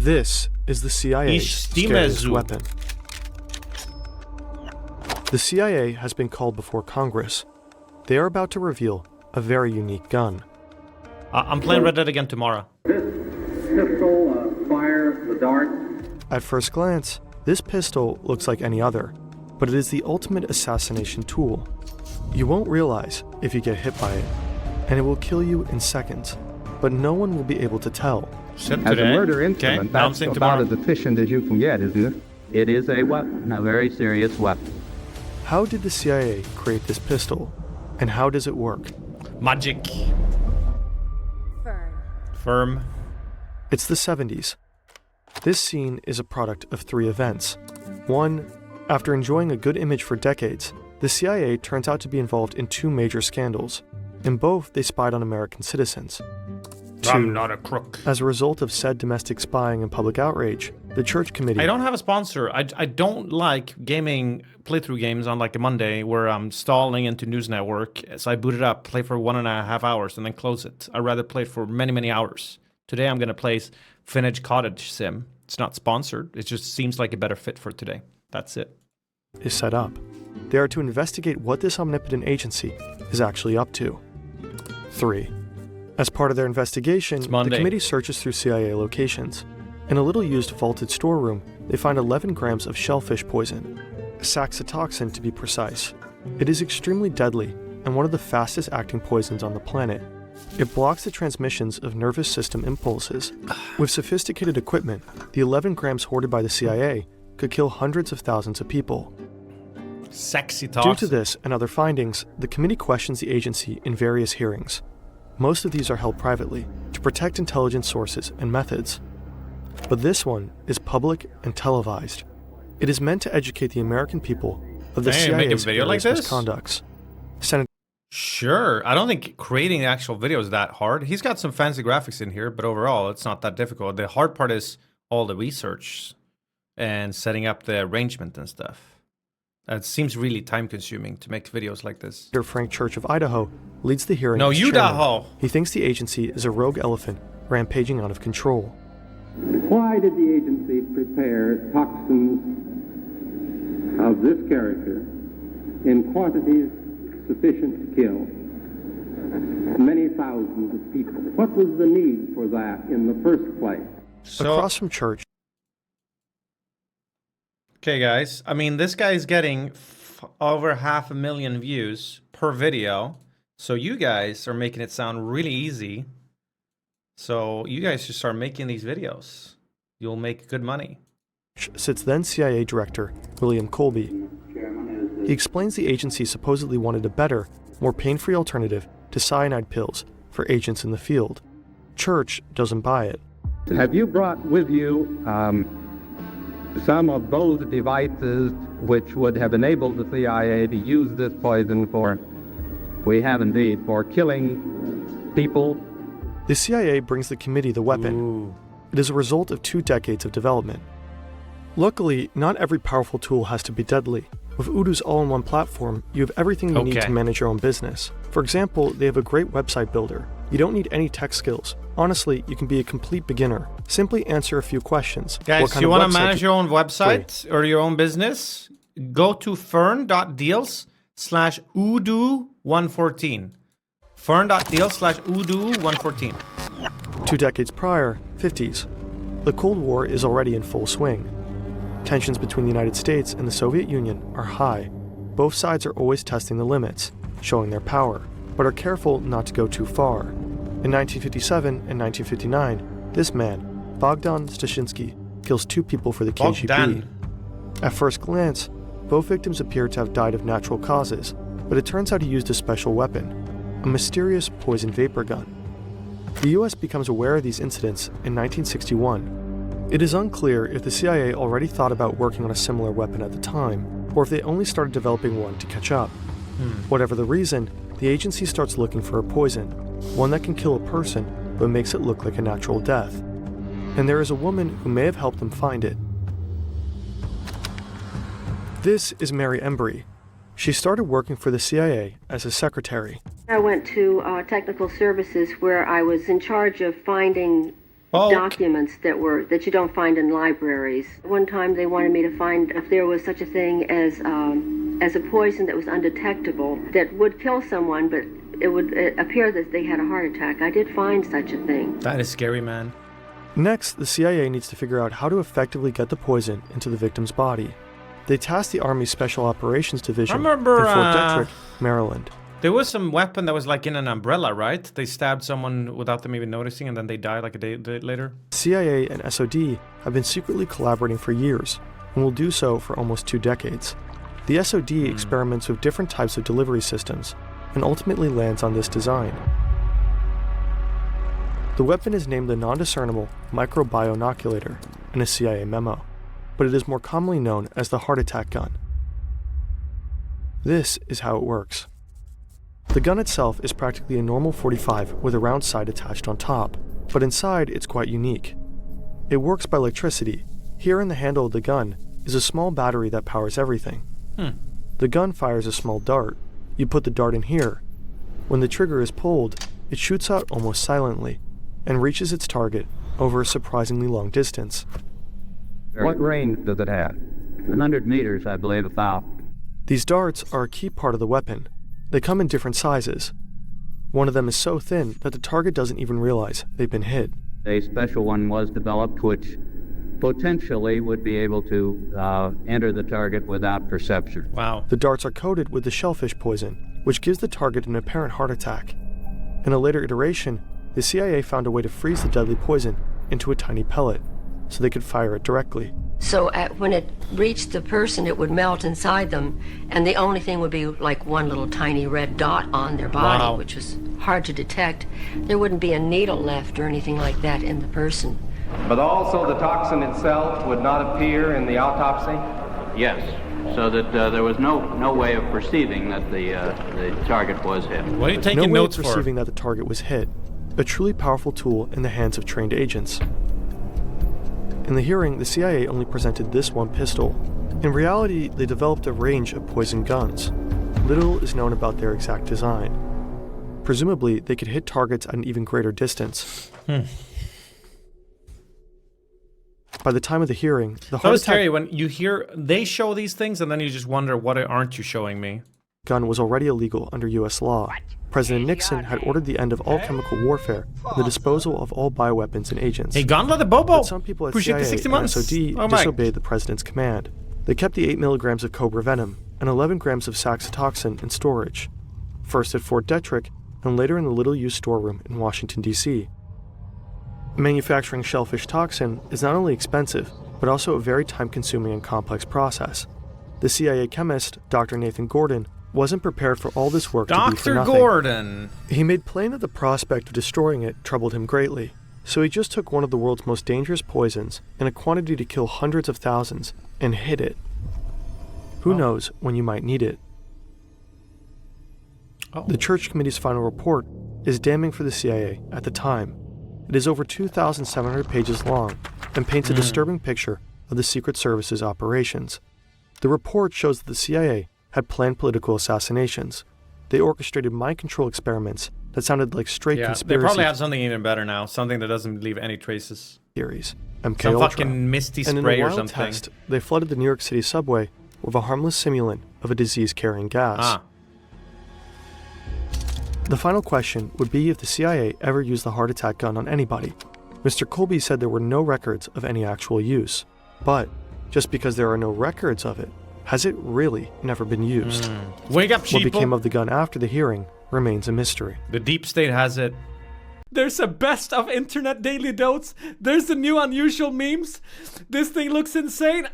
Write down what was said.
This is the CIA's scariest weapon. The CIA has been called before Congress. They are about to reveal a very unique gun. I'm playing Red Dead again tomorrow. This pistol fires the dart. At first glance, this pistol looks like any other, but it is the ultimate assassination tool. You won't realize if you get hit by it, and it will kill you in seconds, but no one will be able to tell. As a murder instrument, that's about as efficient as you can get, isn't it? It is a weapon, a very serious weapon. How did the CIA create this pistol, and how does it work? Magic. Firm. It's the 70s. This scene is a product of 3 events. 1. After enjoying a good image for decades, the CIA turns out to be involved in 2 major scandals. In both, they spied on American citizens. 2. I'm not a crook. As a result of said domestic spying and public outrage, the church committee... I don't have a sponsor. I don't like gaming playthrough games on like a Monday where I'm stalling into News Network. So I boot it up, play for 1.5 hours, and then close it. I'd rather play it for many, many hours. Today I'm going to play Finnish Cottage Sim. It's not sponsored. It just seems like a better fit for today. That's it. ...is set up. They are to investigate what this omnipotent agency is actually up to. 3. As part of their investigation, the committee searches through CIA locations. In a little-used vaulted storeroom, they find 11 grams of shellfish poison, saxitoxin to be precise. It is extremely deadly and one of the fastest-acting poisons on the planet. It blocks the transmissions of nervous system impulses. With sophisticated equipment, the 11 grams hoarded by the CIA could kill hundreds of thousands of people. Saxitoxin. Due to this and other findings, the committee questions the agency in various hearings. Most of these are held privately to protect intelligence sources and methods. But this one is public and televised. It is meant to educate the American people of the CIA's various misconducts. Sure. I don't think creating the actual video is that hard. He's got some fancy graphics in here, but overall, it's not that difficult. The hard part is all the research and setting up the arrangement and stuff. It seems really time-consuming to make videos like this. Frank Church of Idaho leads the hearing. No, Idaho! He thinks the agency is a rogue elephant rampaging out of control. Why did the agency prepare toxins of this character in quantities sufficient to kill many thousands of people? What was the need for that in the first place? Across from Church. Okay, guys. I mean, this guy is getting over 500,000 views per video. So you guys are making it sound really easy. So you guys should start making these videos. You'll make good money. Sits then CIA Director William Colby. He explains the agency supposedly wanted a better, more pain-free alternative to cyanide pills for agents in the field. Church doesn't buy it. Have you brought with you some of those devices which would have enabled the CIA to use this poison for, we have indeed, for killing people? The CIA brings the committee the weapon. Ooh. It is a result of 2 decades of development. Luckily, not every powerful tool has to be deadly. With Odoo's all-in-one platform, you have everything you need to manage your own business. For example, they have a great website builder. You don't need any tech skills. Honestly, you can be a complete beginner. Simply answer a few questions. Guys, you want to manage your own website or your own business? Go to fern.deals/Odoo114. Fern.deals/Odoo114. 2 decades prior, 50s. The Cold War is already in full swing. Tensions between the United States and the Soviet Union are high. Both sides are always testing the limits, showing their power, but are careful not to go too far. In 1957 and 1959, this man, Bogdan Stashinsky, kills 2 people for the KGB. At first glance, both victims appear to have died of natural causes, but it turns out he used a special weapon, a mysterious poison vapor gun. The US becomes aware of these incidents in 1961. It is unclear if the CIA already thought about working on a similar weapon at the time, or if they only started developing one to catch up. Whatever the reason, the agency starts looking for a poison, one that can kill a person but makes it look like a natural death. And there is a woman who may have helped them find it. This is Mary Embry. She started working for the CIA as a secretary. I went to technical services where I was in charge of finding bulk. documents that you don't find in libraries. One time they wanted me to find if there was such a thing as a poison that was undetectable that would kill someone, but it would appear that they had a heart attack. I did find such a thing. That is scary, man. Next, the CIA needs to figure out how to effectively get the poison into the victim's body. They tasked the Army's Special Operations Division in Fort Detrick, Maryland. There was some weapon that was like in an umbrella, right? They stabbed someone without them even noticing, and then they died like a day later. CIA and SOD have been secretly collaborating for years, and will do so for almost 2 decades. The SOD experiments with different types of delivery systems, and ultimately lands on this design. The weapon is named the Non-Discernible Microbionoculator in a CIA memo, but it is more commonly known as the heart attack gun. This is how it works. The gun itself is practically a normal .45 with a round sight attached on top, but inside it's quite unique. It works by electricity. Here in the handle of the gun is a small battery that powers everything. The gun fires a small dart. You put the dart in here. When the trigger is pulled, it shoots out almost silently and reaches its target over a surprisingly long distance. What range does it have? 100 meters, I believe, about. These darts are a key part of the weapon. They come in different sizes. One of them is so thin that the target doesn't even realize they've been hit. A special one was developed which potentially would be able to enter the target without perception. Wow. The darts are coated with the shellfish poison, which gives the target an apparent heart attack. In a later iteration, the CIA found a way to freeze the deadly poison into a tiny pellet, so they could fire it directly. So when it reached the person, it would melt inside them, and the only thing would be like one little tiny red dot on their body, Wow. which was hard to detect. There wouldn't be a needle left or anything like that in the person. But also the toxin itself would not appear in the autopsy? Yes, so that there was no way of perceiving that the target was hit. What are you No taking way of notes for? perceiving that the target was hit. A truly powerful tool in the hands of trained agents. In the hearing, the CIA only presented this one pistol. In reality, they developed a range of poison guns. Little is known about their exact design. Presumably, they could hit targets at an even greater distance. By the time of the hearing, the That heart was attack scary when you hear they show these things, and then you just wonder, what aren't you showing me? gun was already illegal under U.S. law. President Nixon had ordered the end of all chemical warfare and the disposal of all bioweapons and agents. Hey, Gauntlet the Bobo! But some people at Appreciate CIA the 60 and months. SOD Oh my. disobeyed the president's command. They kept the 8 milligrams of cobra venom and 11 grams of saxitoxin in storage, first at Fort Detrick and later in the little-used storeroom in Washington, D.C. Manufacturing shellfish toxin is not only expensive, but also a very time-consuming and complex process. The CIA chemist, Dr. Nathan Gordon, wasn't prepared for all this work to be for Dr. nothing. Gordon! He made plain that the prospect of destroying it troubled him greatly, so he just took one of the world's most dangerous poisons in a quantity to kill hundreds of thousands and hid it. Who knows when you might need it? The Church Committee's final report is damning for the CIA at the time. It is over 2,700 pages long and paints a disturbing picture of the Secret Service's operations. The report shows that the CIA had planned political assassinations. They orchestrated mind control experiments that sounded like straight Yeah, they conspiracy probably have something even better now. Something that doesn't leave any traces. theories. MK Some Ultra. fucking misty And in spray a or wild something. test, they flooded the New York City subway with a harmless simulant of a disease-carrying gas. Ah. The final question would be if the CIA ever used the heart attack gun on anybody. Mr. Colby said there were no records of any actual use. But just because there are no records of it, has it really never been used? Wake up, What sheeple! became of the gun after the hearing remains a mystery. The deep state has it. There's a best of internet daily notes. There's the new unusual memes. This thing looks insane.